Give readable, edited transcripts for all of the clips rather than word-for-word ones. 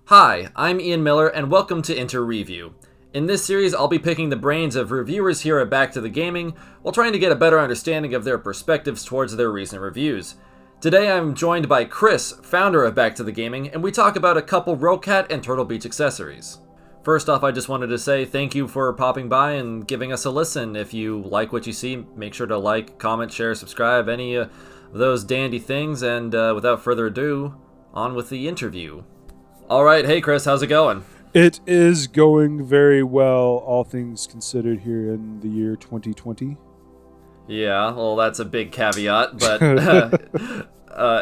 Hi, I'm Ian Miller, and welcome to Inte Review. In this series, I'll be picking the brains of reviewers here at Back to the Gaming, while trying to get a better understanding of their perspectives towards their recent reviews. Today I'm joined by Chris, founder of Back to the Gaming, and we talk about a couple Roccat and Turtlebeach accessories. First off, I just wanted to say thank you for popping by and giving us a listen. If you like what you see, make sure to like, comment, share, subscribe, any of those dandy things, and without further ado, on with the interview. Alright, hey Chris, how's it going? It is going very well, all things considered, here in the year 2020. Yeah, well, that's a big caveat, but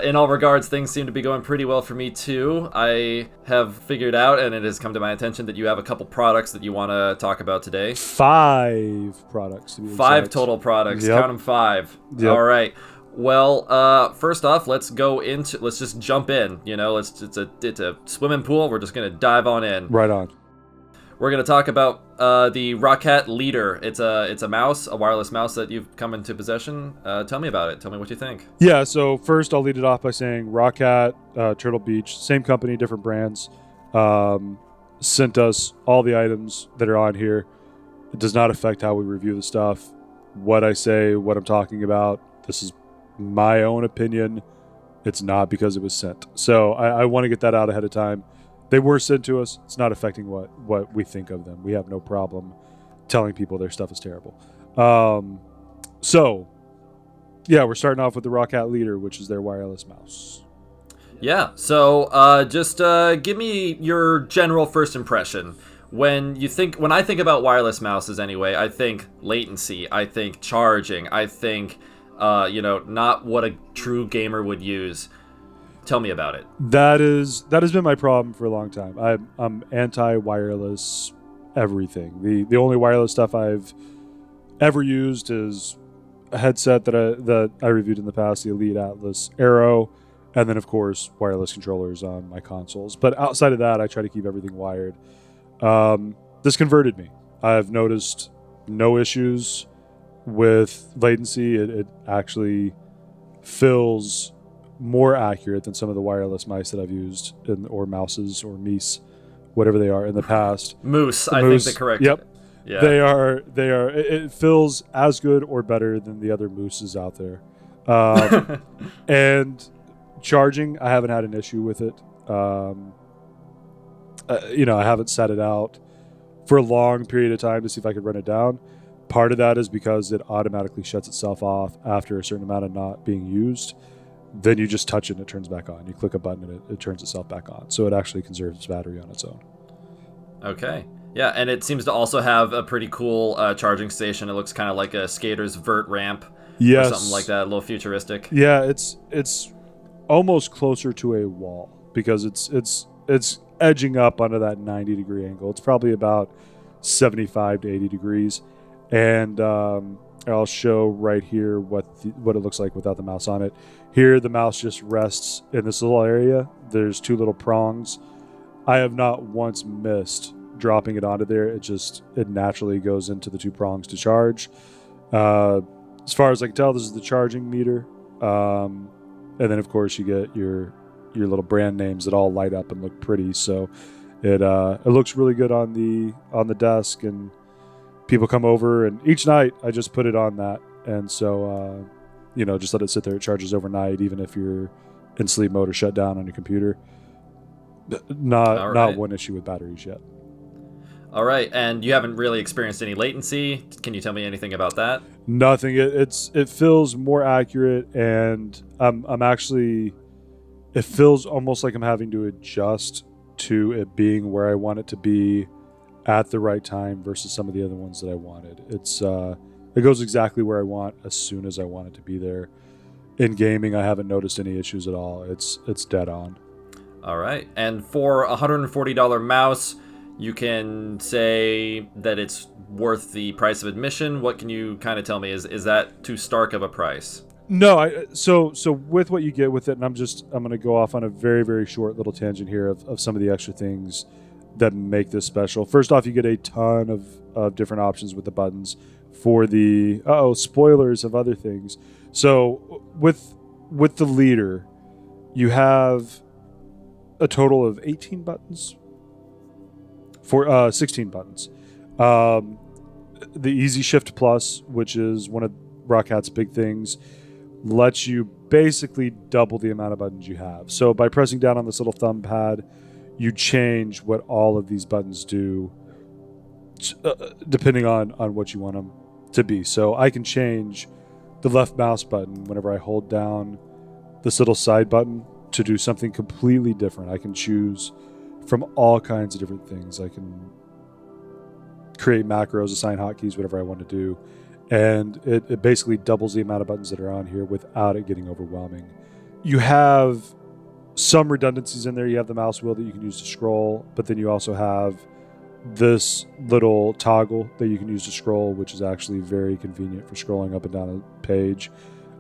in all regards, things seem to be going pretty well for me too. I have figured out, and it has come to my attention, that you have a couple products that you want to talk about today. 5 products. To be Five exact. total products. Yep. Count them 5. Yep. All right. Well, first off, let's just jump in. You know, it's a swimming pool. We're just gonna dive on in. Right on. We're gonna talk about the Roccat Leadr. It's a mouse, a wireless mouse that you've come into possession. Tell me about it. Tell me what you think. Yeah, so first I'll lead it off by saying Roccat, Turtlebeach, same company, different brands, sent us all the items that are on here. It does not affect how we review the stuff. What I say, what I'm talking about, this is my own opinion. It's not because it was sent. So I want to get that out ahead of time. They were sent to us. It's not affecting what we think of them. We have no problem telling people their stuff is terrible. So yeah, we're starting off with the Roccat Leadr, which is their wireless mouse. Yeah. So just give me your general first impression. When I think about wireless mouses anyway, I think latency, I think charging, I think not what a true gamer would use. Tell me about it. That has been my problem for a long time. I'm anti-wireless everything. The only wireless stuff I've ever used is a headset that I reviewed in the past, the Elite Atlas Aero, and then of course wireless controllers on my consoles. But outside of that, I try to keep everything wired. This converted me. I've noticed no issues with latency. It actually feels more accurate than some of the wireless mice that I've used or mouses or meese, whatever they are in the past. Moose, I think the correct. Yep. Yeah. They are. It feels as good or better than the other mooses out there. And charging, I haven't had an issue with it. I haven't set it out for a long period of time to see if I could run it down. Part of that is because it automatically shuts itself off after a certain amount of not being used. Then you just touch it and it turns back on. You click a button and it turns itself back on. So it actually conserves battery on its own. Okay. Yeah, and it seems to also have a pretty cool charging station. It looks kind of like a skater's vert ramp. Yes. Or something like that, a little futuristic. Yeah, it's almost closer to a wall because it's edging up onto that 90-degree angle. It's probably about 75 to 80 degrees. And I'll show right here what it looks like without the mouse on it. Here, the mouse just rests in this little area. There's 2 little prongs. I have not once missed dropping it onto there. It naturally goes into the 2 prongs to charge. As far as I can tell, this is the charging meter. And then, of course, you get your little brand names that all light up and look pretty. So it looks really good on the desk, and people come over, and each night I just put it on that. And so, just let it sit there. It charges overnight, even if you're in sleep mode or shut down on your computer. Not one issue with batteries yet. All right, and you haven't really experienced any latency. Can you tell me anything about that? Nothing. It feels more accurate, and I'm actually. It feels almost like I'm having to adjust to it being where I want it to be at the right time versus some of the other ones that I wanted. It goes exactly where I want as soon as I want it to be there. In gaming, I haven't noticed any issues at all. It's dead on. All right, and for a $140 mouse, you can say that it's worth the price of admission. What can you kind of tell me? Is that too stark of a price? No, so with what you get with it, and I'm going to go off on a very, very short little tangent here of some of the extra things that make this special. First off, you get a ton of different options with the buttons for the spoilers of other things. So with the Leadr, you have a total of 18 buttons. For 16 buttons. The Easy Shift Plus, which is one of Roccat's big things, lets you basically double the amount of buttons you have. So by pressing down on this little thumb pad, you change what all of these buttons do depending on what you want them to be. So I can change the left mouse button whenever I hold down this little side button to do something completely different. I can choose from all kinds of different things. I can create macros, assign hotkeys, whatever I want to do. And it basically doubles the amount of buttons that are on here without it getting overwhelming. You have some redundancies in there. You have the mouse wheel that you can use to scroll, but then you also have this little toggle that you can use to scroll, which is actually very convenient for scrolling up and down a page.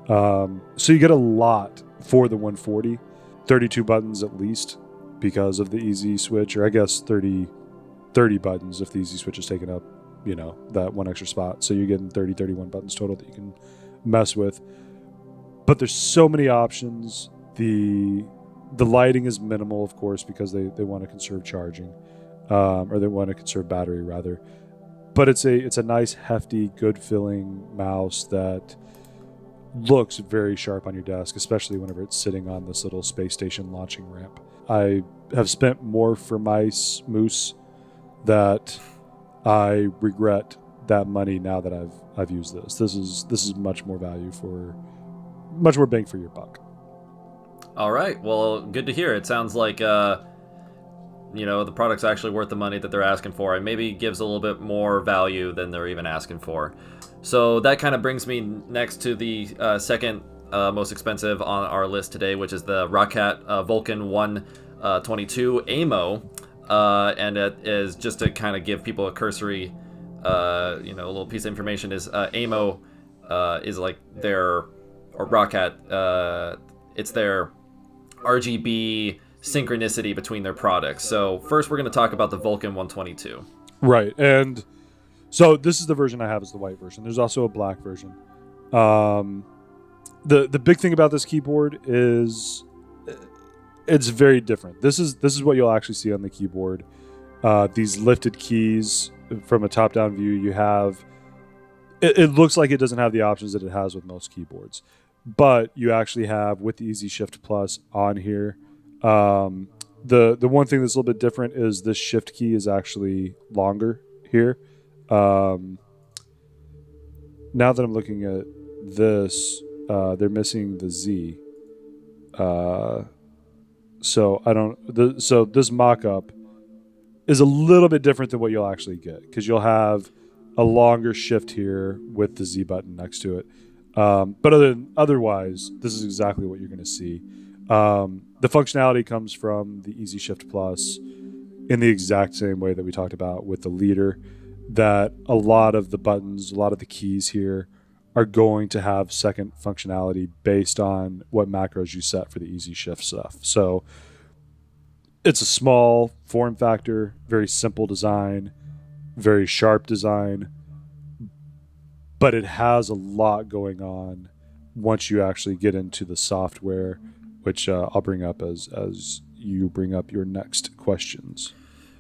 So you get a lot for the 140, 32 buttons at least because of the easy switch, or I guess 30 buttons if the easy switch is taking up, that one extra spot. So you're getting 31 buttons total that you can mess with. But there's so many options. The lighting is minimal, of course, because they want to conserve charging, or they want to conserve battery rather. But it's a nice, hefty, good feeling mouse that looks very sharp on your desk, especially whenever it's sitting on this little space station launching ramp. I have spent more for my moose that I regret that money now that I've used this. This is much more bang for your buck. All right. Well, good to hear. It sounds like the product's actually worth the money that they're asking for, and maybe gives a little bit more value than they're even asking for. So that kind of brings me next to the second most expensive on our list today, which is the Roccat Vulcan 122 AIMO. And it is, just to kind of give people a cursory, a little piece of information, is AIMO is like their, or Roccat, it's their RGB synchronicity between their products. So first we're going to talk about the Vulcan 122. Right, and so this is the version I have, is the white version. There's also a black version. The big thing about this keyboard is it's very different. This is what you'll actually see on the keyboard. These lifted keys from a top-down view. You have it looks like it doesn't have the options that it has with most keyboards, but you actually have, with the Easy Shift Plus on here. The one thing that's a little bit different is this shift key is actually longer here. Now that I'm looking at this, they're missing the Z. So this mock-up is a little bit different than what you'll actually get, because you'll have a longer shift here with the Z button next to it. But otherwise, this is exactly what you're going to see. The functionality comes from the Easy Shift Plus in the exact same way that we talked about with the Leadr, that a lot of the buttons, a lot of the keys here are going to have second functionality based on what macros you set for the Easy Shift stuff. So it's a small form factor, very simple design, very sharp design, but it has a lot going on once you actually get into the software, which I'll bring up as you bring up your next questions.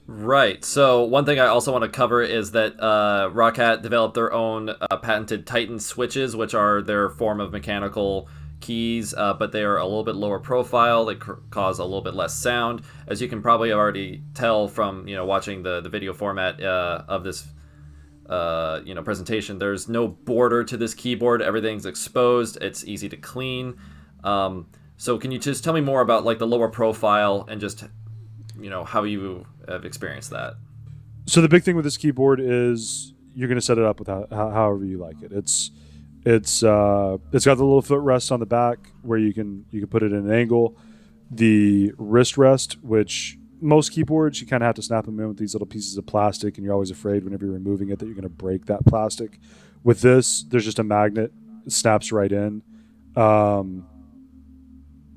Right. So one thing I also want to cover is that Roccat developed their own patented Titan switches, which are their form of mechanical keys, but they are a little bit lower profile. They cause a little bit less sound. As you can probably already tell from watching the video format of this presentation, there's no border to this keyboard. Everything's exposed. It's easy to clean. So can you just tell me more about like the lower profile and just how you have experienced that? So the big thing with this keyboard is you're going to set it up with however you like it. It's got the little footrest on the back where you can put it in an angle. The wrist rest, which most keyboards you kind of have to snap them in with these little pieces of plastic, and you're always afraid whenever you're removing it that you're going to break that plastic. With this, there's just a magnet. It snaps right in.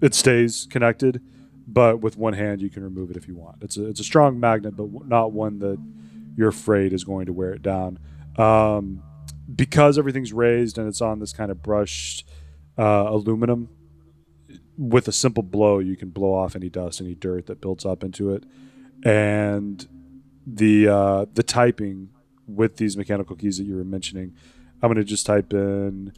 It stays connected, but with one hand you can remove it if you want. It's a strong magnet, but not one that you're afraid is going to wear it down. Because everything's raised and it's on this kind of brushed aluminum, with a simple blow, you can blow off any dust, any dirt that builds up into it. And the typing with these mechanical keys that you were mentioning, I'm going to just type in.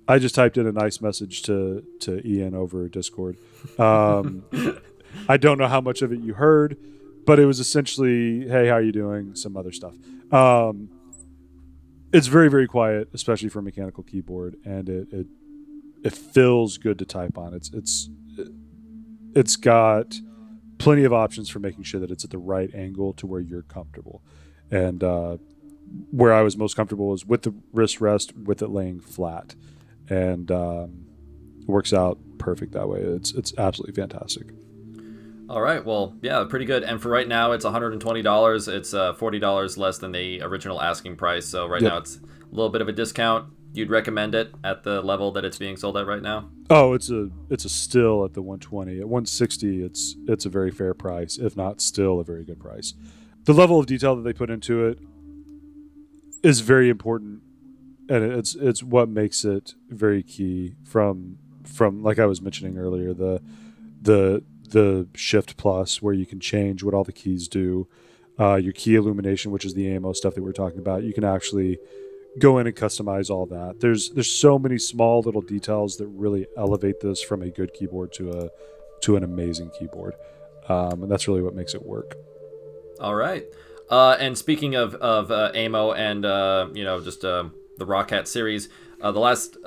I just typed in a nice message to Ian over Discord. I don't know how much of it you heard, but it was essentially, "Hey, how are you doing?" Some other stuff. It's very, very quiet, especially for a mechanical keyboard, and it feels good to type on. It's got plenty of options for making sure that it's at the right angle to where you're comfortable. And where I was most comfortable is with the wrist rest, with it laying flat, and it works out perfect that way. It's absolutely fantastic. All right, well, yeah, pretty good. And for right now, it's $120. It's $40 less than the original asking price. So right now, it's a little bit of a discount. You'd recommend it at the level that it's being sold at right now? Oh, it's a still at the 120. At 160, it's a very fair price, if not still a very good price. The level of detail that they put into it is very important, and it's what makes it very key. From like I was mentioning earlier, the Shift Plus, where you can change what all the keys do, your key illumination, which is the AIMO stuff that we're talking about. You can actually go in and customize all that. There's so many small little details that really elevate this from a good keyboard to an amazing keyboard, and that's really what makes it work. All right. And speaking of AIMO and just the Roccat series, the last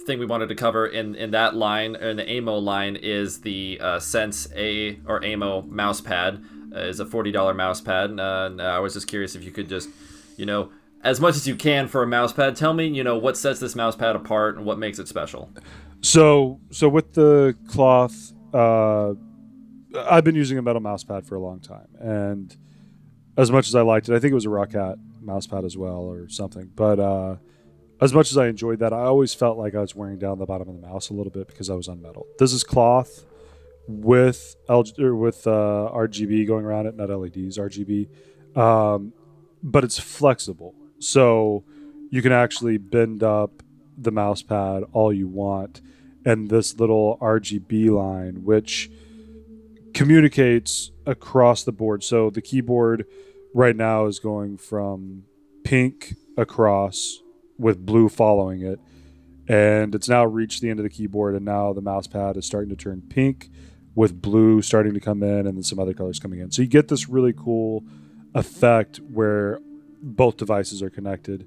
thing we wanted to cover in that line, in the AIMO line, is the Sense A or AIMO mouse pad. Is a $40 mouse pad. And I was just curious if you could just, as much as you can for a mouse pad, tell me, what sets this mouse pad apart and what makes it special. So with the cloth, I've been using a metal mouse pad for a long time, and as much as I liked it, I think it was a Roccat mouse pad as well or something, but as much as I enjoyed that, I always felt like I was wearing down the bottom of the mouse a little bit because I was on metal. This is cloth with RGB going around it, not LEDs, RGB, but it's flexible, so you can actually bend up the mouse pad all you want, and this little RGB line, which communicates across the board. So the keyboard right now is going from pink across with blue following it, and it's now reached the end of the keyboard, and now the mouse pad is starting to turn pink with blue starting to come in, and then some other colors coming in. So you get this really cool effect where both devices are connected,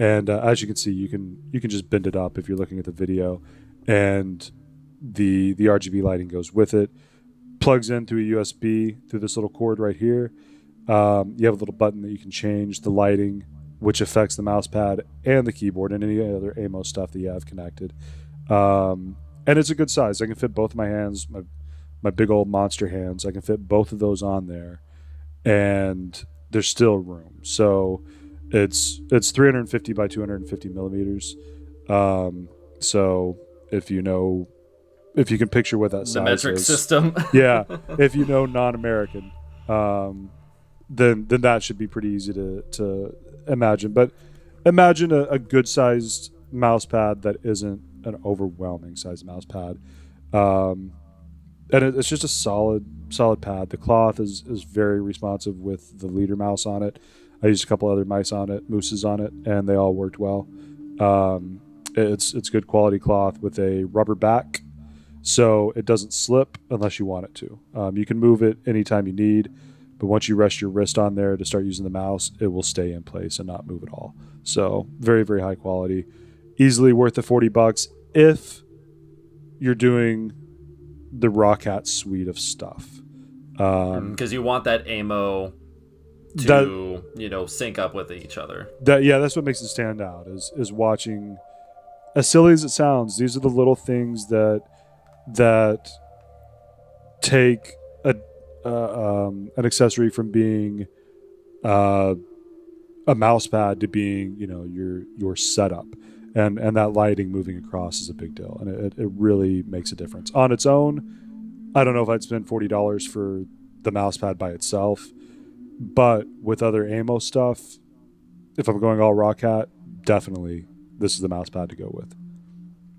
and as you can see, you can just bend it up if you're looking at the video, and the RGB lighting goes with it. Plugs in through a USB through this little cord right here. You have a little button that you can change the lighting, which affects the mouse pad and the keyboard and any other AIMO stuff that you have connected. And it's a good size. I can fit both of my hands, my big old monster hands. I can fit both of those on there, and there's still room. So it's 350 by 250 millimeters. So if you can picture what that size is. The metric system. Yeah. If you know non-American, then that should be pretty easy to imagine. But imagine a good sized mouse pad that isn't an overwhelming sized mouse pad. And it's just a solid pad. The cloth is very responsive with the Leadr mouse on it. I used a couple other mousses on it, and they all worked well. It's good quality cloth with a rubber back, so it doesn't slip unless you want it to. You can move it anytime you need, but once you rest your wrist on there to start using the mouse, it will stay in place and not move at all. So very, very high quality. Easily worth the $40 if you're doing the Roccat suite of stuff. Because you want that AIMO to sync up with each other. That's what makes it stand out is watching. As silly as it sounds, these are the little things that take an accessory from being a mouse pad to being your setup, and that lighting moving across is a big deal, and it really makes a difference. On its own, I don't know if I'd spend $40 for the mouse pad by itself, but with other AIMO stuff, if I'm going all Roccat, definitely this is the mouse pad to go with.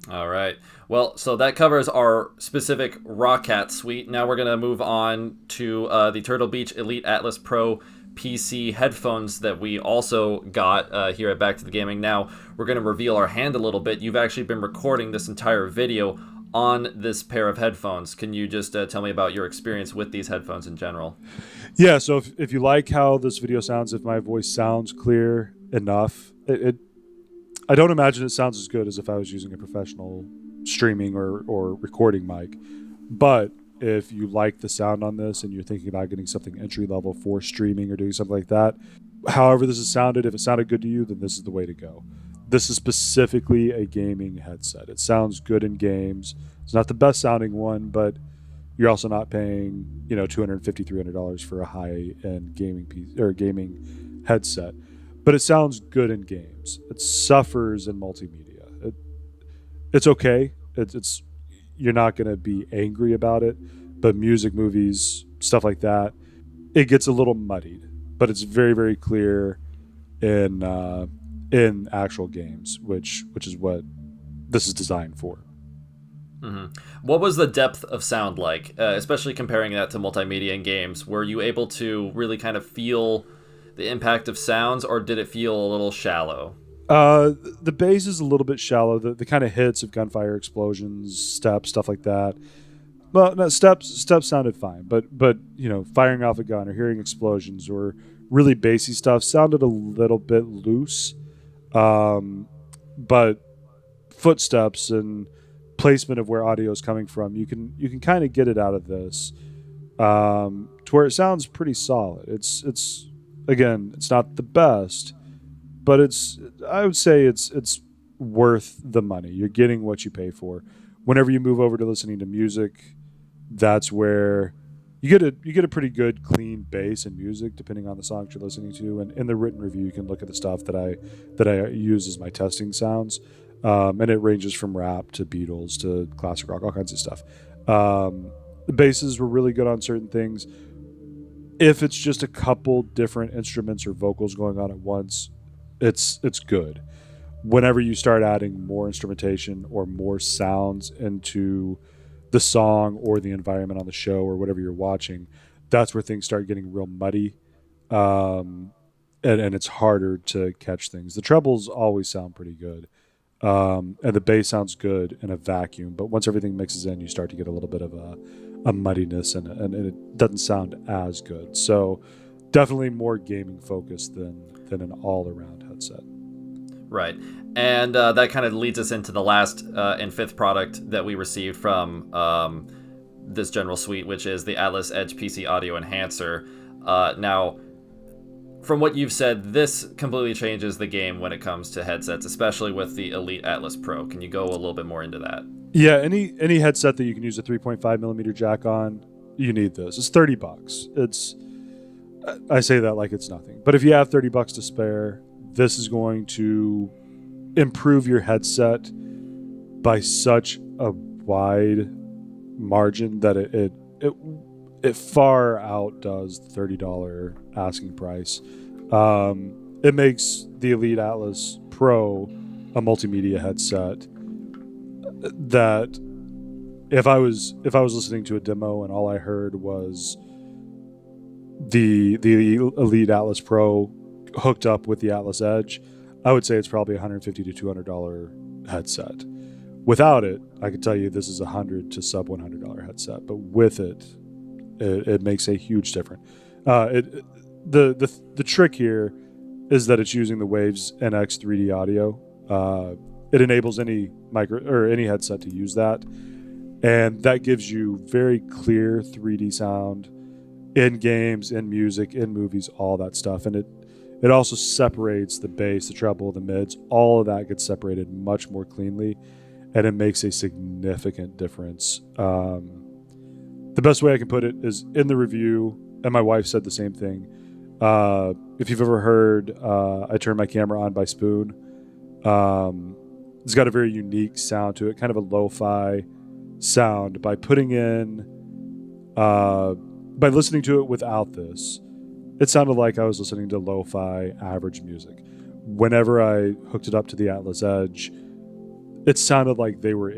All right. Well, so that covers our specific Roccat suite. Now we're going to move on to the Turtlebeach Elite Atlas Pro PC headphones that we also got here at Back to the Gaming. Now we're going to reveal our hand a little bit. You've actually been recording this entire video on this pair of headphones. Can you just tell me about your experience with these headphones in general? Yeah, so if you like how this video sounds, if my voice sounds clear enough, I don't imagine it sounds as good as if I was using a professional streaming or recording mic. But if you like the sound on this and you're thinking about getting something entry level for streaming or doing something like that, however this has sounded, if it sounded good to you, then this is the way to go. This is specifically a gaming headset. It sounds good in games. It's not the best sounding one, but you're also not paying, $250, $300 for a high-end gaming piece or gaming headset. But it sounds good in games. It suffers in multimedia. It's okay. It's you're not going to be angry about it. But music, movies, stuff like that, it gets a little muddied. But it's very, very clear in actual games, which is what this is designed for. Mm-hmm. What was the depth of sound like, especially comparing that to multimedia and games? Were you able to really kind of feel the impact of sounds, or did it feel a little shallow? The bass is a little bit shallow. The kind of hits of gunfire, explosions, steps, stuff like that. Well, no, steps sounded fine, but firing off a gun or hearing explosions or really bassy stuff sounded a little bit loose. But footsteps and placement of where audio is coming from, you can kind of get it out of this to where it sounds pretty solid. It's again, it's not the best, but I would say it's worth the money. You're getting what you pay for. Whenever you move over to listening to music, that's where you get a pretty good clean bass in music, depending on the songs you're listening to. And in the written review, you can look at the stuff that I use as my testing sounds, and it ranges from rap to Beatles to classic rock, all kinds of stuff. The basses were really good on certain things. If it's just a couple different instruments or vocals going on at once, it's good. Whenever you start adding more instrumentation or more sounds into the song or the environment on the show or whatever you're watching, that's where things start getting real muddy, and it's harder to catch things. The trebles always sound pretty good, and the bass sounds good in a vacuum, but once everything mixes in, you start to get a little bit of a muddiness, and it doesn't sound as good. So definitely more gaming focused than an all-around headset. Right. And that kind of leads us into the last and fifth product that we received from this general suite, which is the Atlas Edge PC Audio Enhancer. Now, from what you've said, this completely changes the game when it comes to headsets, especially with the Elite Atlas Pro. Can you go a little bit more into that? Yeah, any headset that you can use a 3.5 millimeter jack on, you need this. It's $30. I say that like it's nothing, but if you have $30 to spare, this is going to improve your headset by such a wide margin that it far outdoes the $30 asking price. It makes the Elite Atlas Pro a multimedia headset that if I was listening to a demo and all I heard was the Elite Atlas Pro hooked up with the Atlas Edge, I would say it's probably $150 to $200 headset. Without it, I can tell you this is $100 to sub $100 headset. But with it makes a huge difference. The trick here is that it's using the Waves NX 3D audio. It enables any any headset to use that, and that gives you very clear 3D sound in games, in music, in movies, all that stuff. And it also separates the bass, the treble, the mids. All of that gets separated much more cleanly, and it makes a significant difference. The best way I can put it is in the review, and my wife said the same thing. If you've ever heard I Turn My Camera On by Spoon, it's got a very unique sound to it, kind of a lo-fi sound. By listening to it without this, it sounded like I was listening to lo-fi average music. whenever I hooked it up to the Atlas Edge, it sounded like they were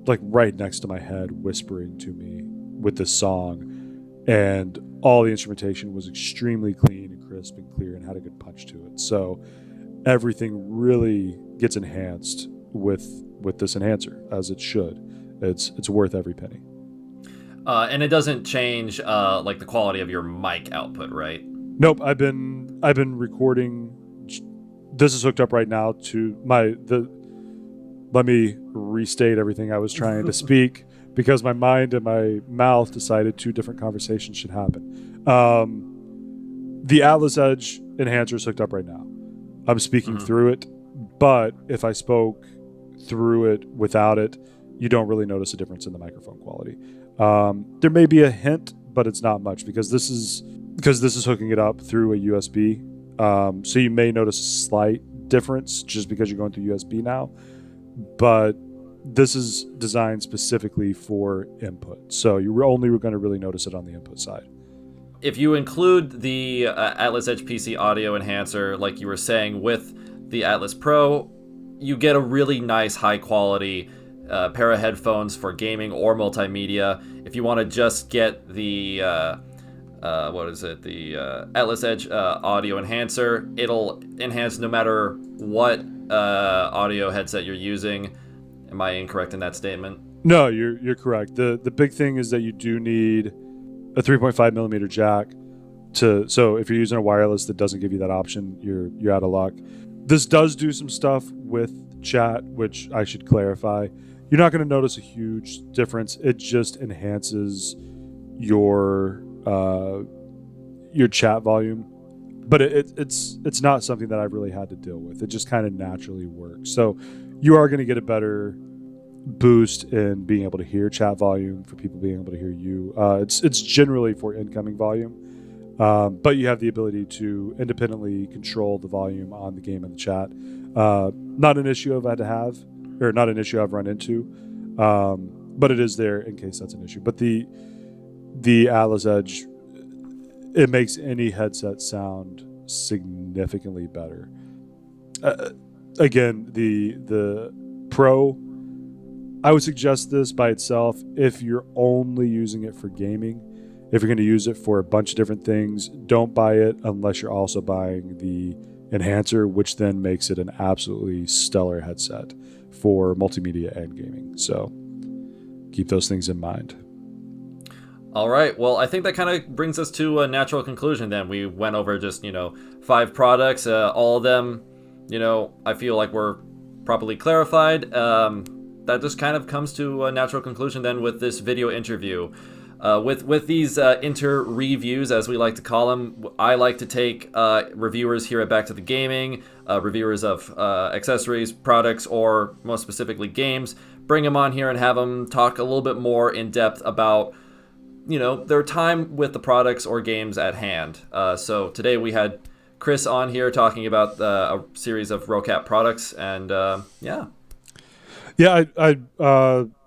right next to my head, whispering to me with this song, and all the instrumentation was extremely clean and crisp and clear and had a good punch to it. So everything really gets enhanced with this enhancer, as it should. It's worth every penny. And it doesn't change the quality of your mic output, right? Nope. I've been recording. This is hooked up right now to let me restate everything I was trying to speak, because my mind and my mouth decided two different conversations should happen. The Atlas Edge enhancer is hooked up right now. I'm speaking through it, but if I spoke through it without it, you don't really notice a difference in the microphone quality. There may be a hint, but it's not much, because this is hooking it up through a USB. So you may notice a slight difference just because you're going through USB now, but this is designed specifically for input. So you're only going to really notice it on the input side. If you include the Atlas Edge PC audio enhancer, like you were saying, with the Atlas Pro, you get a really nice high quality pair of headphones for gaming or multimedia. If you want to just get the Atlas Edge audio enhancer, it'll enhance no matter what audio headset you're using. Am I incorrect in that statement? No, you're correct. The big thing is that you do need a 3.5 millimeter jack so if you're using a wireless that doesn't give you that option, you're out of luck. This does do some stuff with chat, which I should clarify. You're not going to notice a huge difference. It just enhances your chat volume, but it's not something that I've really had to deal with. It just kind of naturally works. So you are going to get a better boost in being able to hear chat volume, for people being able to hear you. It's generally for incoming volume, but you have the ability to independently control the volume on the game and the chat. Not an issue I've had to have, or not an issue I've run into, but it is there in case that's an issue. But the Atlas Edge, it makes any headset sound significantly better. Again, the Pro, I would suggest this by itself if you're only using it for gaming. If you're going to use it for a bunch of different things, don't buy it unless you're also buying the enhancer, which then makes it an absolutely stellar headset for multimedia and gaming. So keep those things in mind. All right. Well, I think that kind of brings us to a natural conclusion then. We went over just, 5 products, all of them, I feel like were properly clarified. That just kind of comes to a natural conclusion then with this video interview. With these inter-reviews, as we like to call them, I like to take reviewers here at Back to the Gaming, reviewers of accessories, products, or most specifically games, bring them on here and have them talk a little bit more in depth about their time with the products or games at hand. So today we had Chris on here talking about a series of Roccat products, and yeah. Yeah, I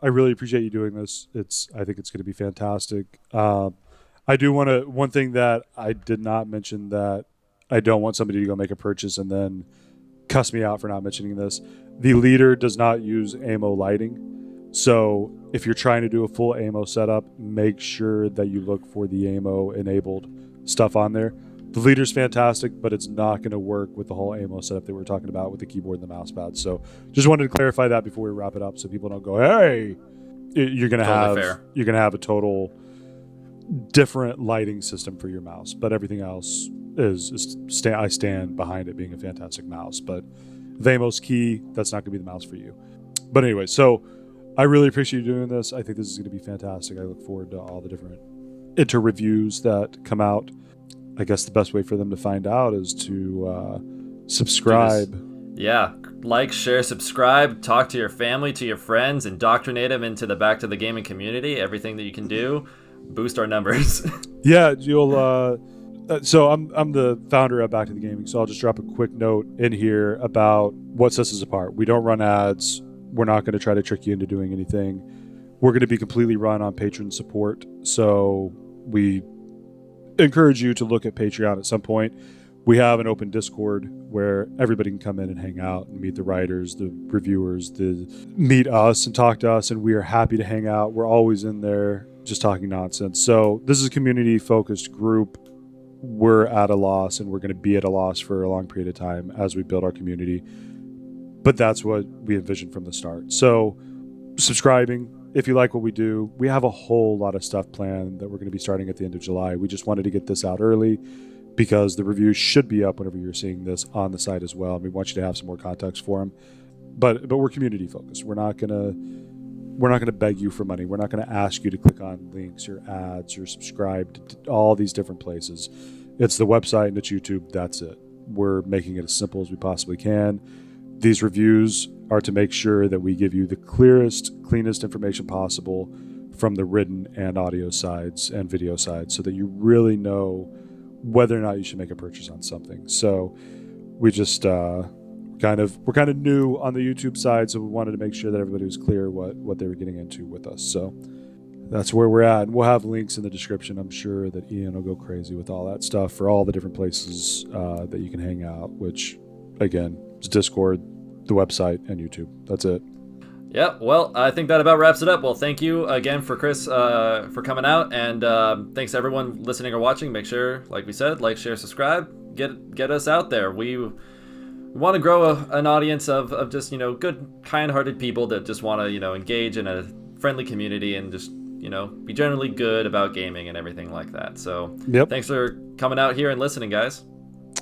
really appreciate you doing this. I think it's going to be fantastic. I do want to, one thing that I did not mention that I don't want somebody to go make a purchase and then cuss me out for not mentioning this. The Leadr does not use AIMO lighting. So if you're trying to do a full AIMO setup, make sure that you look for the AIMO enabled stuff on there. The Leadr's fantastic, but it's not going to work with the whole AIMO setup that we were talking about with the keyboard and the mouse pad. So just wanted to clarify that before we wrap it up, so people don't go, "Hey, you're going to have a total different lighting system for your mouse." But everything else I stand behind it being a fantastic mouse. But if AIMO's key, that's not going to be the mouse for you. But anyway, so I really appreciate you doing this. I think this is going to be fantastic. I look forward to all the different inter-reviews that come out. I guess the best way for them to find out is to subscribe. Yeah, like, share, subscribe, talk to your family, to your friends, indoctrinate them into the Back to the Gaming community. Everything that you can do, boost our numbers. Yeah, you'll. So I'm the founder of Back to the Gaming, so I'll just drop a quick note in here about what sets us apart. We don't run ads. We're not going to try to trick you into doing anything. We're going to be completely run on patron support. So we encourage you to look at Patreon at some point. We have an open Discord where everybody can come in and hang out and meet the writers, the reviewers, meet us and talk to us, and we are happy to hang out. We're always in there just talking nonsense. So this is a community-focused group. We're at a loss, and we're going to be at a loss for a long period of time as we build our community. But that's what we envisioned from the start. So subscribing, if you like what we do, we have a whole lot of stuff planned that we're going to be starting at the end of July. We just wanted to get this out early because the reviews should be up whenever you're seeing this on the site as well. And we want you to have some more context for them. But we're community focused. We're not gonna beg you for money. We're not gonna ask you to click on links or ads or subscribe to all these different places. It's the website and it's YouTube. That's it. We're making it as simple as we possibly can. These reviews are to make sure that we give you the clearest, cleanest information possible from the written and audio sides and video sides, so that you really know whether or not you should make a purchase on something. So we just we're kind of new on the YouTube side, so we wanted to make sure that everybody was clear what they were getting into with us. So that's where we're at. And we'll have links in the description. I'm sure that Ian will go crazy with all that stuff for all the different places that you can hang out, which again is Discord, the website, and YouTube. That's it. Yeah, well, I think that about wraps it up. Well, thank you again for Chris for coming out, and thanks to everyone listening or watching. Make sure, like we said, like, share, subscribe, get us out there. We want to grow an audience of just, good, kind-hearted people that just want to, engage in a friendly community and just, be generally good about gaming and everything like that. So yep. Thanks for coming out here and listening, guys.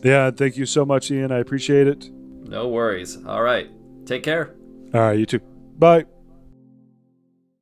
Yeah, thank you so much, Ian. I appreciate it. No worries. All right. Take care. All right, you too. Bye.